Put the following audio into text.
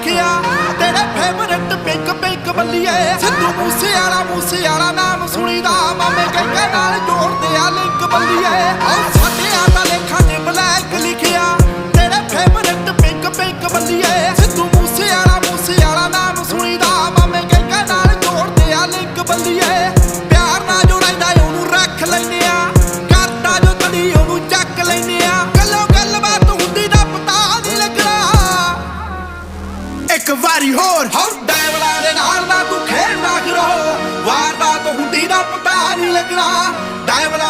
ਲਿਖਿਆ ਤੇਰੇ favourite pink pink ਬੱਲੀਏ ਸਿੱਧੂ ਮੂਸੇ ਵਾਲਾ ਨਾਮ ਸੁਣੀਦਾ ਮਾਮੇ ਕਹਿੰਦੇ ਨਾਲ ਜੋੜਦੇ ਆ ਲਿੰਕ ਬੱਲੀਏ ਸਾਡਿਆਂ ਦਾ ਲੇਖਾਂ ਨੇ ਬਲੈਕ ਲਿਖਿਆ ਤੇਰੇ ਫੇਵਰਟ ਪਿੰਕ ਪਿੰਕ ਬੱਲੀਏ ਸਿੱਧੂ ਮੂਸੇ ਵਾਲਾ ਨਾਮ ਸੁਣੀਦਾ ਮਾਮੇ ਕਹਿੰਦੇ ਨਾਲ ਜੋੜਦੇ ਆ ਲਿੰਕ ਬੱਲੀਏ ਪਿਆਰ ਨਾਲ ਜੋ ਰਹਿੰਦਾ ਉਹਨੂੰ ਰੱਖ ਲੈਨੇ ਆ ਕਰਦਾ ਜੋ ਤੜੀ ਉਹਨੂੰ ਚੱਕ ਲੈਨੇ ਆ ਗੱਲਬਾਤ ਹੁੰਦੀ ਦਾ ਪਤਾ ਨਹੀਂ ਲੱਗਣਾ ਇੱਕ ਵਾਰੀ ਹੋਰ ਡੈਵਲਾਂ ਦੇ ਨਾਲ ਨਾ ਤੂੰ ਖੇਡਣਾ ਕਰੋ ਵਾਰਦਾਤ ਹੁੰਦੀ ਦਾ ਪਤਾ ਨਹੀਂ ਲੱਗਣਾ ਡੈਵਲਾਂ